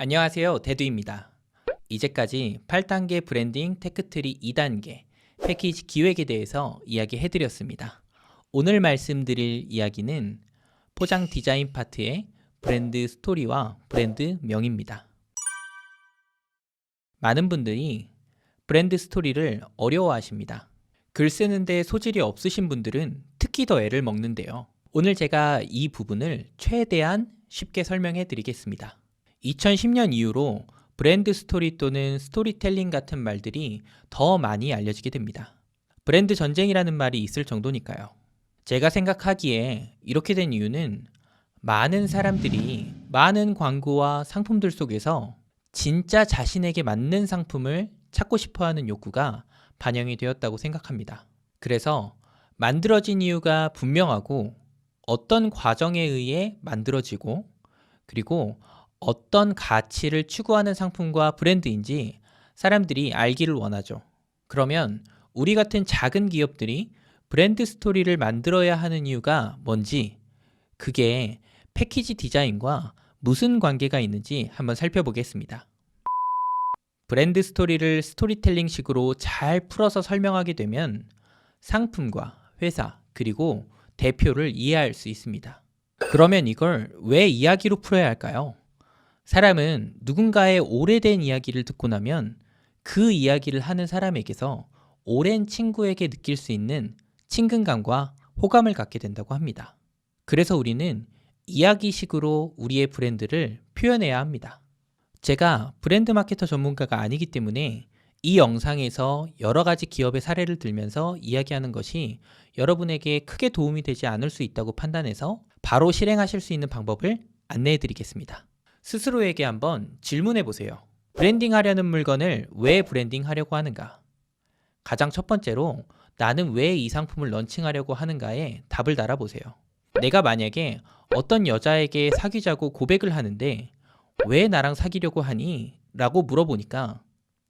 안녕하세요. 대두입니다. 이제까지 8단계 브랜딩 테크트리 2단계 패키지 기획에 대해서 이야기해드렸습니다. 오늘 말씀드릴 이야기는 포장 디자인 파트의 브랜드 스토리와 브랜드 명입니다. 많은 분들이 브랜드 스토리를 어려워하십니다. 글 쓰는데 소질이 없으신 분들은 특히 더 애를 먹는데요. 오늘 제가 이 부분을 최대한 쉽게 설명해 드리겠습니다. 2010년 이후로 브랜드 스토리 또는 스토리텔링 같은 말들이 더 많이 알려지게 됩니다. 브랜드 전쟁이라는 말이 있을 정도니까요. 제가 생각하기에 이렇게 된 이유는 많은 사람들이 많은 광고와 상품들 속에서 진짜 자신에게 맞는 상품을 찾고 싶어하는 욕구가 반영이 되었다고 생각합니다. 그래서 만들어진 이유가 분명하고 어떤 과정에 의해 만들어지고 그리고 어떤 가치를 추구하는 상품과 브랜드인지 사람들이 알기를 원하죠. 그러면 우리 같은 작은 기업들이 브랜드 스토리를 만들어야 하는 이유가 뭔지, 그게 패키지 디자인과 무슨 관계가 있는지 한번 살펴보겠습니다. 브랜드 스토리를 스토리텔링 식으로 잘 풀어서 설명하게 되면 상품과 회사 그리고 대표를 이해할 수 있습니다. 그러면 이걸 왜 이야기로 풀어야 할까요? 사람은 누군가의 오래된 이야기를 듣고 나면 그 이야기를 하는 사람에게서 오랜 친구에게 느낄 수 있는 친근감과 호감을 갖게 된다고 합니다. 그래서 우리는 이야기식으로 우리의 브랜드를 표현해야 합니다. 제가 브랜드 마케터 전문가가 아니기 때문에 이 영상에서 여러 가지 기업의 사례를 들면서 이야기하는 것이 여러분에게 크게 도움이 되지 않을 수 있다고 판단해서 바로 실행하실 수 있는 방법을 안내해 드리겠습니다. 스스로에게 한번 질문해 보세요. 브랜딩하려는 물건을 왜 브랜딩하려고 하는가? 가장 첫 번째로 나는 왜 이 상품을 런칭하려고 하는가에 답을 달아보세요. 내가 만약에 어떤 여자에게 사귀자고 고백을 하는데 왜 나랑 사귀려고 하니? 라고 물어보니까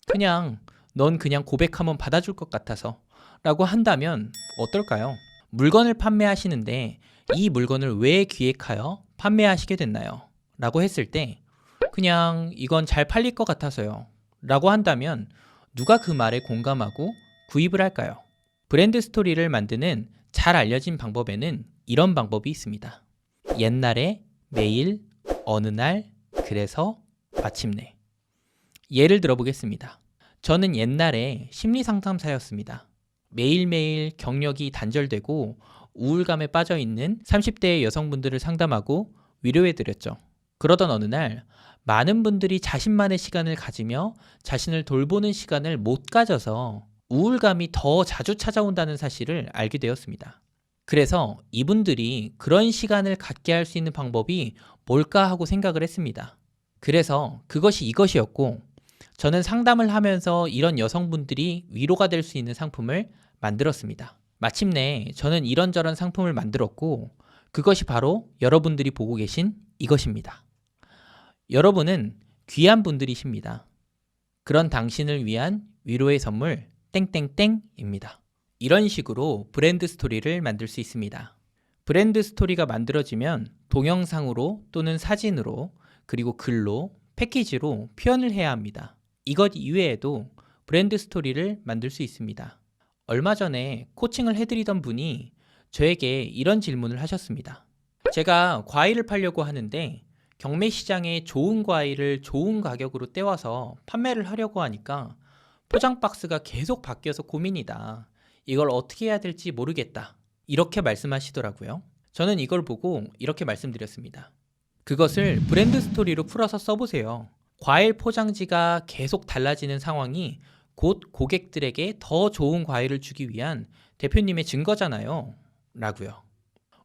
그냥 넌 그냥 고백하면 받아줄 것 같아서 라고 한다면 어떨까요? 물건을 판매하시는데 이 물건을 왜 기획하여 판매하시게 됐나요? 라고 했을 때 그냥 이건 잘 팔릴 것 같아서요 라고 한다면 누가 그 말에 공감하고 구입을 할까요? 브랜드 스토리를 만드는 잘 알려진 방법에는 이런 방법이 있습니다. 옛날에, 매일, 어느 날, 그래서, 마침내. 예를 들어보겠습니다. 저는 옛날에 심리상담사였습니다. 매일매일 경력이 단절되고 우울감에 빠져있는 30대의 여성분들을 상담하고 위로해드렸죠. 그러던 어느 날 많은 분들이 자신만의 시간을 가지며 자신을 돌보는 시간을 못 가져서 우울감이 더 자주 찾아온다는 사실을 알게 되었습니다. 그래서 이분들이 그런 시간을 갖게 할 수 있는 방법이 뭘까 하고 생각을 했습니다. 그래서 그것이 이것이었고 저는 상담을 하면서 이런 여성분들이 위로가 될 수 있는 상품을 만들었습니다. 마침내 저는 이런저런 상품을 만들었고 그것이 바로 여러분들이 보고 계신 이것입니다. 여러분은 귀한 분들이십니다. 그런 당신을 위한 위로의 선물 땡땡땡입니다. 이런 식으로 브랜드 스토리를 만들 수 있습니다. 브랜드 스토리가 만들어지면 동영상으로 또는 사진으로 그리고 글로 패키지로 표현을 해야 합니다. 이것 이외에도 브랜드 스토리를 만들 수 있습니다. 얼마 전에 코칭을 해드리던 분이 저에게 이런 질문을 하셨습니다. 제가 과일을 팔려고 하는데 경매 시장에 좋은 과일을 좋은 가격으로 떼와서 판매를 하려고 하니까 포장 박스가 계속 바뀌어서 고민이다. 이걸 어떻게 해야 될지 모르겠다. 이렇게 말씀하시더라고요. 저는 이걸 보고 이렇게 말씀드렸습니다. 그것을 브랜드 스토리로 풀어서 써보세요. 과일 포장지가 계속 달라지는 상황이 곧 고객들에게 더 좋은 과일을 주기 위한 대표님의 증거잖아요. 라고요.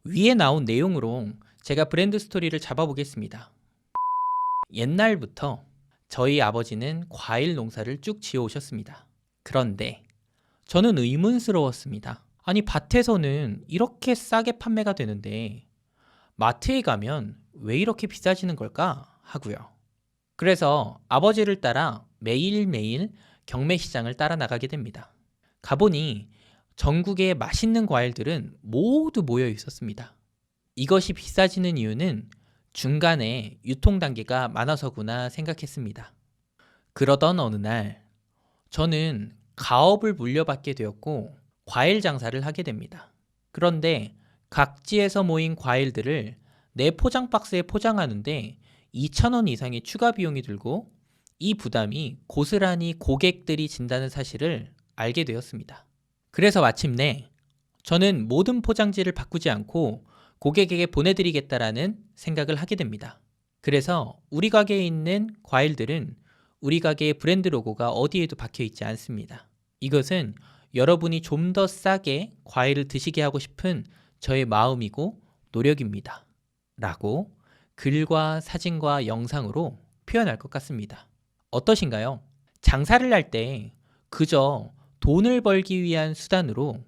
위에 나온 내용으로 제가 브랜드 스토리를 잡아보겠습니다. 옛날부터 저희 아버지는 과일 농사를 쭉 지어오셨습니다. 그런데 저는 의문스러웠습니다. 아니 밭에서는 이렇게 싸게 판매가 되는데 마트에 가면 왜 이렇게 비싸지는 걸까 하고요. 그래서 아버지를 따라 매일매일 경매 시장을 따라 나가게 됩니다. 가보니 전국의 맛있는 과일들은 모두 모여 있었습니다. 이것이 비싸지는 이유는 중간에 유통 단계가 많아서구나 생각했습니다. 그러던 어느 날 저는 가업을 물려받게 되었고 과일 장사를 하게 됩니다. 그런데 각지에서 모인 과일들을 내 포장 박스에 포장하는데 2,000원 이상의 추가 비용이 들고 이 부담이 고스란히 고객들이 진다는 사실을 알게 되었습니다. 그래서 마침내 저는 모든 포장지를 바꾸지 않고 고객에게 보내드리겠다라는 생각을 하게 됩니다. 그래서 우리 가게에 있는 과일들은 우리 가게의 브랜드 로고가 어디에도 박혀 있지 않습니다. 이것은 여러분이 좀 더 싸게 과일을 드시게 하고 싶은 저의 마음이고 노력입니다. 라고 글과 사진과 영상으로 표현할 것 같습니다. 어떠신가요? 장사를 할 때 그저 돈을 벌기 위한 수단으로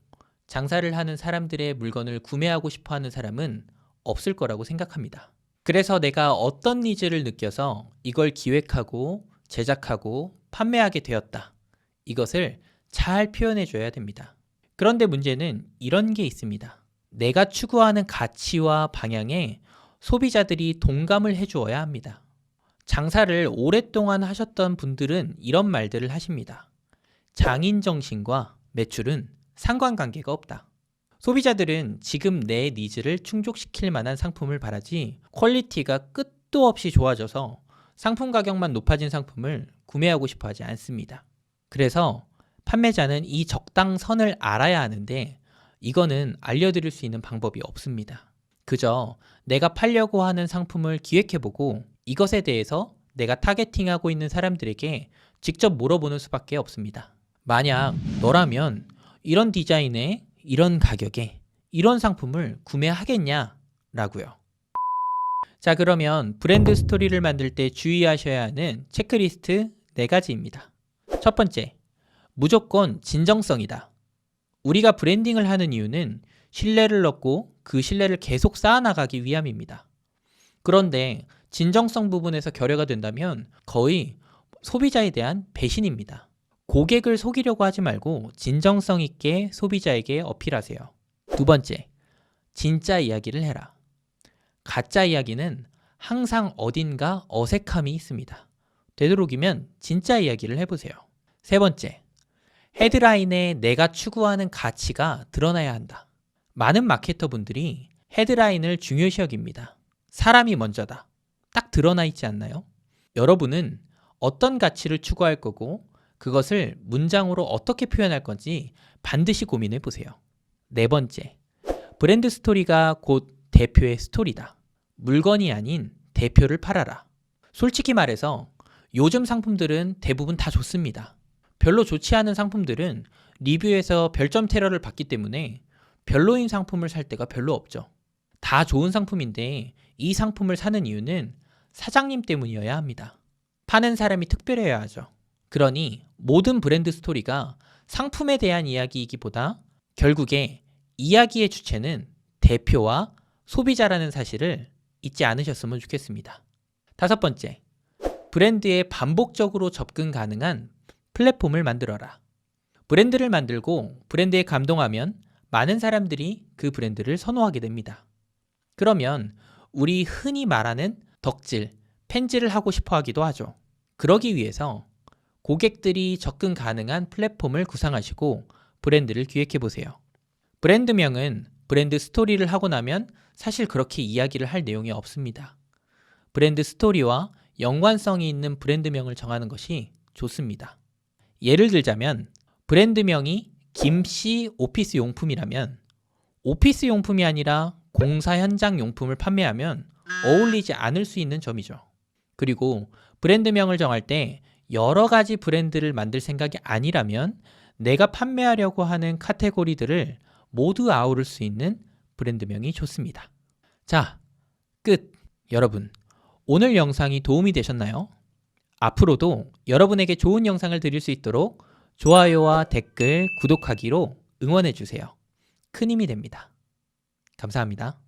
장사를 하는 사람들의 물건을 구매하고 싶어 하는 사람은 없을 거라고 생각합니다. 그래서 내가 어떤 니즈를 느껴서 이걸 기획하고 제작하고 판매하게 되었다. 이것을 잘 표현해 줘야 됩니다. 그런데 문제는 이런 게 있습니다. 내가 추구하는 가치와 방향에 소비자들이 동감을 해 주어야 합니다. 장사를 오랫동안 하셨던 분들은 이런 말들을 하십니다. 장인 정신과 매출은 상관관계가 없다. 소비자들은 지금 내 니즈를 충족시킬 만한 상품을 바라지 퀄리티가 끝도 없이 좋아져서 상품 가격만 높아진 상품을 구매하고 싶어 하지 않습니다. 그래서 판매자는 이 적당선을 알아야 하는데 이거는 알려드릴 수 있는 방법이 없습니다. 그저 내가 팔려고 하는 상품을 기획해보고 이것에 대해서 내가 타겟팅하고 있는 사람들에게 직접 물어보는 수밖에 없습니다. 만약 너라면 이런 디자인에 이런 가격에 이런 상품을 구매하겠냐? 라고요. 자, 그러면 브랜드 스토리를 만들 때 주의하셔야 하는 체크리스트 4가지입니다. 첫 번째, 무조건 진정성이다. 우리가 브랜딩을 하는 이유는 신뢰를 얻고 그 신뢰를 계속 쌓아나가기 위함입니다. 그런데 진정성 부분에서 결여가 된다면 거의 소비자에 대한 배신입니다. 고객을 속이려고 하지 말고 진정성 있게 소비자에게 어필하세요. 두 번째, 진짜 이야기를 해라. 가짜 이야기는 항상 어딘가 어색함이 있습니다. 되도록이면 진짜 이야기를 해보세요. 세 번째, 헤드라인에 내가 추구하는 가치가 드러나야 한다. 많은 마케터분들이 헤드라인을 중요시 여깁니다. 사람이 먼저다. 딱 드러나 있지 않나요? 여러분은 어떤 가치를 추구할 거고 그것을 문장으로 어떻게 표현할 건지 반드시 고민해 보세요. 네 번째, 브랜드 스토리가 곧 대표의 스토리다. 물건이 아닌 대표를 팔아라. 솔직히 말해서 요즘 상품들은 대부분 다 좋습니다. 별로 좋지 않은 상품들은 리뷰에서 별점 테러를 받기 때문에 별로인 상품을 살 때가 별로 없죠. 다 좋은 상품인데 이 상품을 사는 이유는 사장님 때문이어야 합니다. 파는 사람이 특별해야 하죠. 그러니 모든 브랜드 스토리가 상품에 대한 이야기이기보다 결국에 이야기의 주체는 대표와 소비자라는 사실을 잊지 않으셨으면 좋겠습니다. 다섯 번째, 브랜드에 반복적으로 접근 가능한 플랫폼을 만들어라. 브랜드를 만들고 브랜드에 감동하면 많은 사람들이 그 브랜드를 선호하게 됩니다. 그러면 우리 흔히 말하는 덕질, 팬질을 하고 싶어 하기도 하죠. 그러기 위해서 고객들이 접근 가능한 플랫폼을 구상하시고 브랜드를 기획해 보세요. 브랜드명은 브랜드 스토리를 하고 나면 사실 그렇게 이야기를 할 내용이 없습니다. 브랜드 스토리와 연관성이 있는 브랜드명을 정하는 것이 좋습니다. 예를 들자면 브랜드명이 김씨 오피스 용품이라면 오피스 용품이 아니라 공사 현장 용품을 판매하면 어울리지 않을 수 있는 점이죠. 그리고 브랜드명을 정할 때 여러 가지 브랜드를 만들 생각이 아니라면 내가 판매하려고 하는 카테고리들을 모두 아우를 수 있는 브랜드명이 좋습니다. 자, 끝. 여러분, 오늘 영상이 도움이 되셨나요? 앞으로도 여러분에게 좋은 영상을 드릴 수 있도록 좋아요와 댓글, 구독하기로 응원해주세요. 큰 힘이 됩니다. 감사합니다.